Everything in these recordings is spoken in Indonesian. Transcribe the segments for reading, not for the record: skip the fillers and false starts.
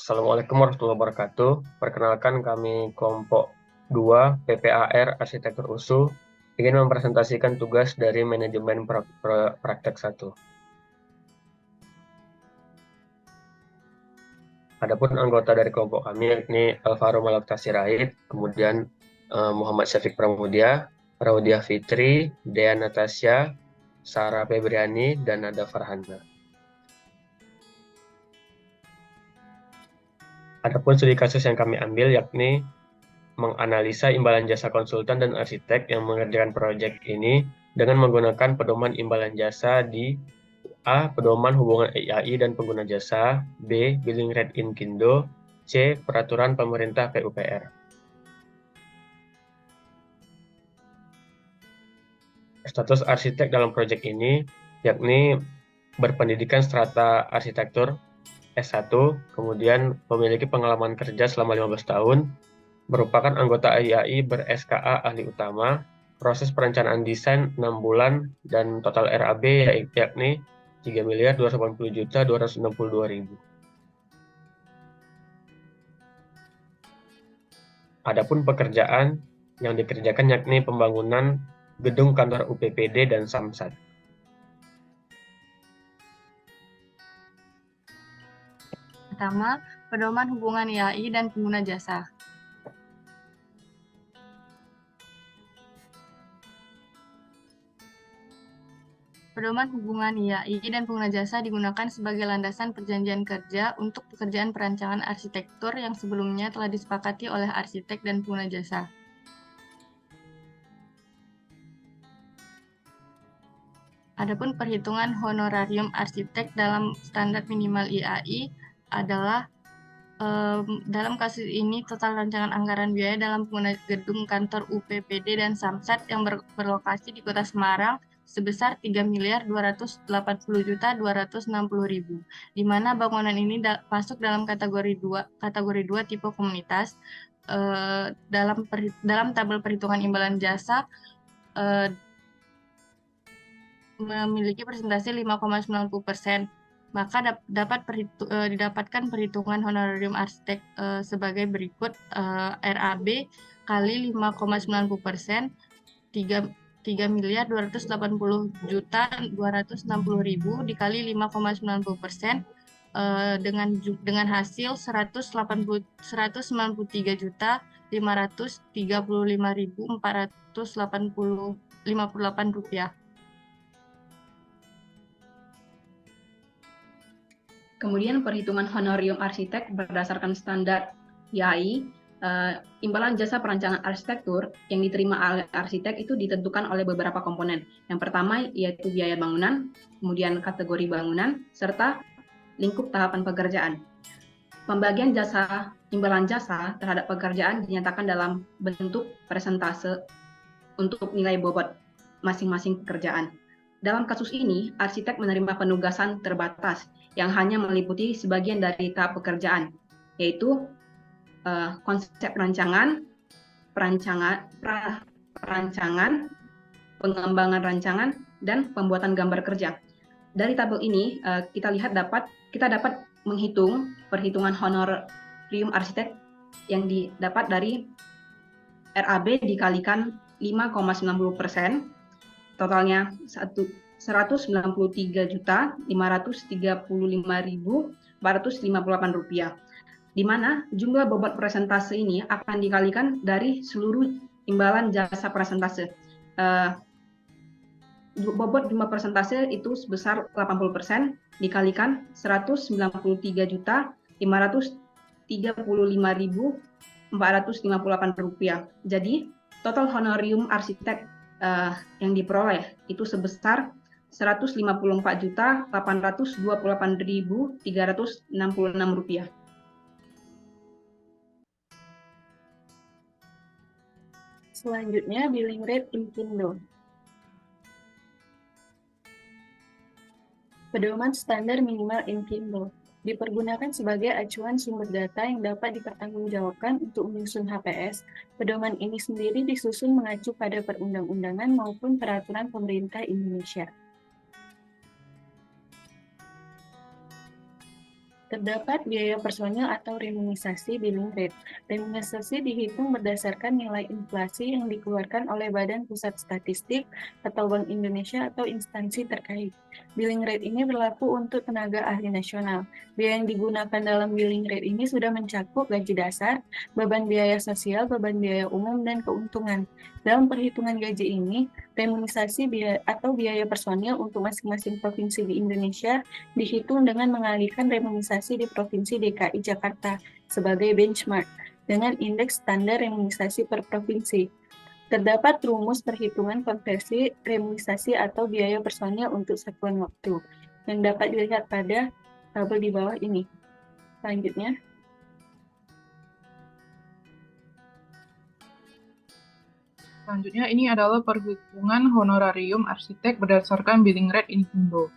Assalamualaikum warahmatullahi wabarakatuh. Perkenalkan kami kelompok 2 PPAR Arsitektur USU ingin mempresentasikan tugas dari manajemen praktek 1. Adapun anggota dari kelompok kami yakni Alvaro Malakta Sirait, kemudian Muhammad Syafiq Pramudia, Raudiah Fitri, Dea Natasha, Sarah Febriani, dan Nada Farhana. Adapun studi kasus yang kami ambil yakni menganalisa imbalan jasa konsultan dan arsitek yang mengerjakan proyek ini dengan menggunakan pedoman imbalan jasa di A. Pedoman hubungan IAI dan pengguna jasa, B. Billing Rate Inkindo, C. Peraturan Pemerintah PUPR. Status arsitek dalam proyek ini yakni berpendidikan strata arsitektur S1, kemudian memiliki pengalaman kerja selama 15 tahun, merupakan anggota IAI ber-SKA ahli utama, proses perencanaan desain 6 bulan, dan total RAB yakni 3.280.262.000. Adapun pekerjaan yang dikerjakan yakni pembangunan gedung kantor UPPD dan Samsat. Pertama, pedoman hubungan IAI dan pengguna jasa. Pedoman hubungan IAI dan pengguna jasa digunakan sebagai landasan perjanjian kerja untuk pekerjaan perancangan arsitektur yang sebelumnya telah disepakati oleh arsitek dan pengguna jasa. Adapun perhitungan honorarium arsitek dalam standar minimal IAI adalah dalam kasus ini total rancangan anggaran biaya dalam penggunaan gedung kantor UPPD dan Samsat yang berlokasi di Kota Semarang sebesar 3.280.260.000, di mana bangunan ini masuk dalam kategori 2 tipe komunitas. Dalam tabel perhitungan imbalan jasa memiliki persentase 5,90%, maka didapatkan perhitungan honorarium arsitek sebagai berikut. RAB kali 5,90%, 3.280.260.000 dikali 5,90%, dengan hasil 193.535.458 rupiah. Kemudian perhitungan honorarium arsitek berdasarkan standar IAI, imbalan jasa perancangan arsitektur yang diterima oleh arsitek itu ditentukan oleh beberapa komponen. Yang pertama yaitu biaya bangunan, kemudian kategori bangunan, serta lingkup tahapan pekerjaan. Pembagian imbalan jasa terhadap pekerjaan dinyatakan dalam bentuk persentase untuk nilai bobot masing-masing pekerjaan. Dalam kasus ini, arsitek menerima penugasan terbatas yang hanya meliputi sebagian dari tahap pekerjaan, yaitu konsep perancangan, pengembangan rancangan, dan pembuatan gambar kerja. Dari tabel ini kita dapat menghitung perhitungan honorarium arsitek yang didapat dari RAB dikalikan 5,90%, totalnya 193.535.458 rupiah, di mana jumlah bobot persentase ini akan dikalikan dari seluruh imbalan jasa persentase. Bobot jumlah persentase itu sebesar 80% dikalikan 193.535.458 rupiah. Jadi total honorarium arsitek yang diperoleh itu sebesar 154.828.366 rupiah. Selanjutnya, billing rate Inkindo. Pedoman standar minimal Inkindo dipergunakan sebagai acuan sumber data yang dapat dipertanggungjawabkan untuk menyusun HPS. Pedoman ini sendiri disusun mengacu pada perundang-undangan maupun peraturan pemerintah Indonesia. Terdapat biaya personil atau reminisasi billing rate. Reminisasi dihitung berdasarkan nilai inflasi yang dikeluarkan oleh Badan Pusat Statistik atau Bank Indonesia atau instansi terkait. Billing rate ini berlaku untuk tenaga ahli nasional. Biaya yang digunakan dalam billing rate ini sudah mencakup gaji dasar, beban biaya sosial, beban biaya umum, dan keuntungan. Dalam perhitungan gaji ini, reminisasi biaya atau biaya personil untuk masing-masing provinsi di Indonesia dihitung dengan mengalihkan reminisasi di Provinsi DKI Jakarta sebagai benchmark dengan indeks standar reminisasi per provinsi. Terdapat rumus perhitungan konversi reminisasi atau biaya personil untuk satuan waktu yang dapat dilihat pada tabel di bawah ini. Selanjutnya, ini adalah perhitungan honorarium arsitek berdasarkan billing rate Inkindo.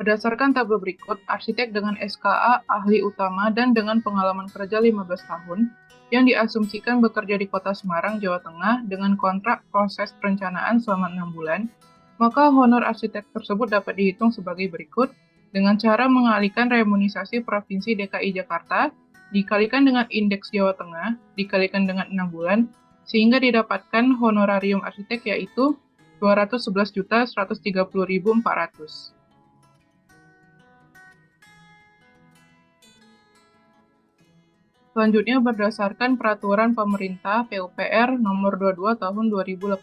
Berdasarkan tabel berikut, arsitek dengan SKA ahli utama dan dengan pengalaman kerja 15 tahun yang diasumsikan bekerja di Kota Semarang, Jawa Tengah dengan kontrak proses perencanaan selama 6 bulan, maka honor arsitek tersebut dapat dihitung sebagai berikut dengan cara mengalihkan reminisasi Provinsi DKI Jakarta dikalikan dengan indeks Jawa Tengah dikalikan dengan 6 bulan sehingga didapatkan honorarium arsitek yaitu 211.130.400. Selanjutnya berdasarkan Peraturan Pemerintah PUPR Nomor 22 Tahun 2018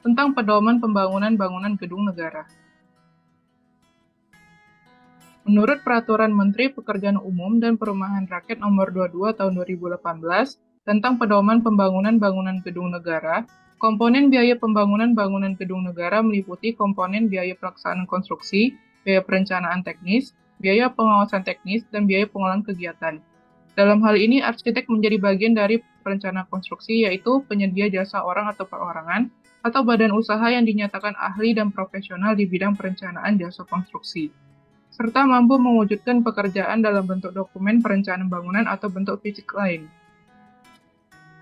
tentang Pedoman Pembangunan Bangunan Gedung Negara. Menurut Peraturan Menteri Pekerjaan Umum dan Perumahan Rakyat Nomor 22 Tahun 2018 tentang Pedoman Pembangunan Bangunan Gedung Negara, komponen biaya pembangunan bangunan gedung negara meliputi komponen biaya pelaksanaan konstruksi, biaya perencanaan teknis, biaya pengawasan teknis, dan biaya pengolahan kegiatan. Dalam hal ini, arsitek menjadi bagian dari perencana konstruksi, yaitu penyedia jasa orang atau perorangan, atau badan usaha yang dinyatakan ahli dan profesional di bidang perencanaan jasa konstruksi, serta mampu mewujudkan pekerjaan dalam bentuk dokumen perencanaan bangunan atau bentuk fisik lain.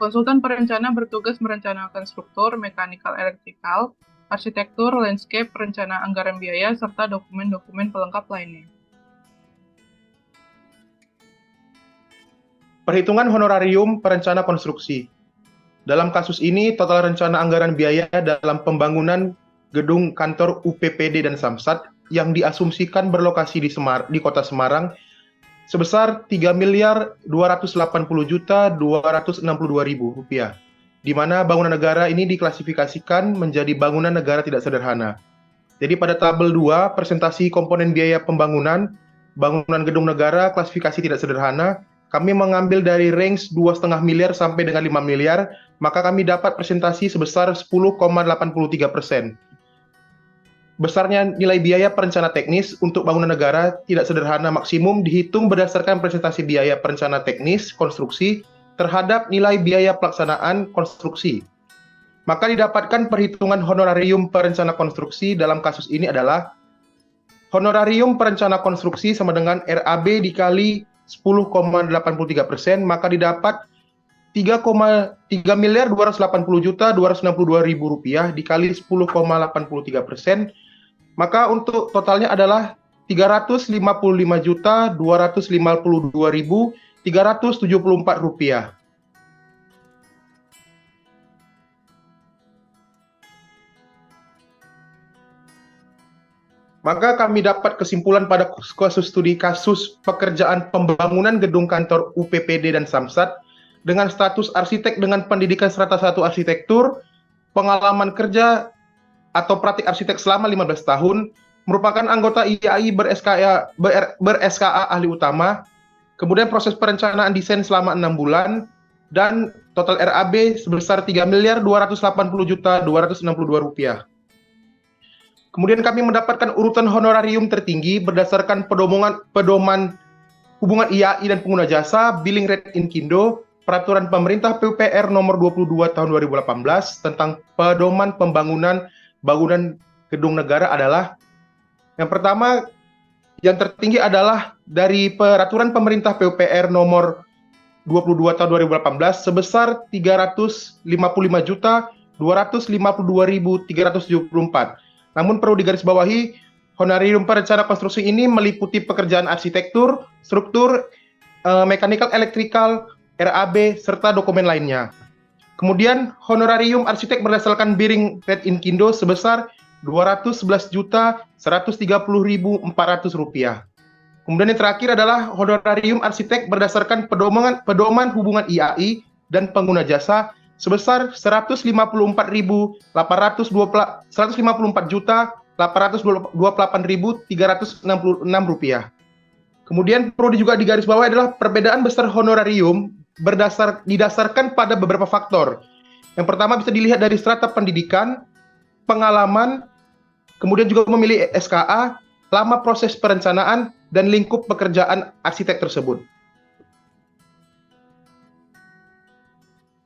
Konsultan perencana bertugas merencanakan struktur, mekanikal elektrikal, arsitektur, landscape, perencanaan anggaran biaya, serta dokumen-dokumen pelengkap lainnya. Perhitungan honorarium perencana konstruksi. Dalam kasus ini, total rencana anggaran biaya dalam pembangunan gedung kantor UPPD dan Samsat yang diasumsikan berlokasi di Kota Semarang sebesar Rp3.280.262.000, di mana bangunan negara ini diklasifikasikan menjadi bangunan negara tidak sederhana. Jadi pada tabel 2, presentasi komponen biaya pembangunan, bangunan gedung negara, klasifikasi tidak sederhana, kami mengambil dari range 2,5 miliar sampai dengan 5 miliar, maka kami dapat presentasi sebesar 10,83%. Besarnya nilai biaya perencana teknis untuk bangunan negara tidak sederhana maksimum dihitung berdasarkan presentasi biaya perencana teknis konstruksi terhadap nilai biaya pelaksanaan konstruksi. Maka didapatkan perhitungan honorarium perencana konstruksi dalam kasus ini adalah honorarium perencana konstruksi sama dengan RAB dikali 10,83%, maka didapat Rp3.280.262.000 dikali 10,83%, maka untuk totalnya adalah Rp355.252.374. Maka kami dapat kesimpulan pada kasus studi kasus pekerjaan pembangunan gedung kantor UPPD dan Samsat dengan status arsitek dengan pendidikan strata 1 arsitektur, pengalaman kerja atau praktik arsitek selama 15 tahun, merupakan anggota IAI ber-SKA ahli utama, kemudian proses perencanaan desain selama 6 bulan, dan total RAB sebesar Rp3.280.262. Kemudian kami mendapatkan urutan honorarium tertinggi berdasarkan pedoman hubungan IAI dan pengguna jasa, billing rate Inkindo, Peraturan Pemerintah PUPR Nomor 22 Tahun 2018 tentang pedoman pembangunan bangunan gedung negara adalah yang pertama, yang tertinggi adalah dari Peraturan Pemerintah PUPR Nomor 22 Tahun 2018 sebesar Rp355.252.374. Namun perlu digarisbawahi, Honorarium perencana konstruksi ini meliputi pekerjaan arsitektur, struktur, mechanical, electrical, RAB, serta dokumen lainnya. Kemudian honorarium arsitek berdasarkan Biring Red Inkindo sebesar Rp211.130.400. Kemudian yang terakhir adalah honorarium arsitek berdasarkan pedoman hubungan IAI dan pengguna jasa sebesar Rp154.828.366. Kemudian perlu juga digarisbawahi adalah perbedaan besar honorarium didasarkan pada beberapa faktor. Yang pertama bisa dilihat dari strata pendidikan, pengalaman, kemudian juga memilih SKA, lama proses perencanaan, dan lingkup pekerjaan arsitek tersebut.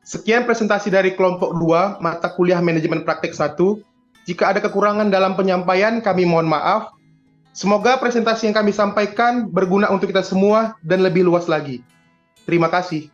Sekian presentasi dari kelompok 2, mata kuliah manajemen praktek 1. Jika ada kekurangan dalam penyampaian, kami mohon maaf. Semoga presentasi yang kami sampaikan berguna untuk kita semua dan lebih luas lagi. Terima kasih.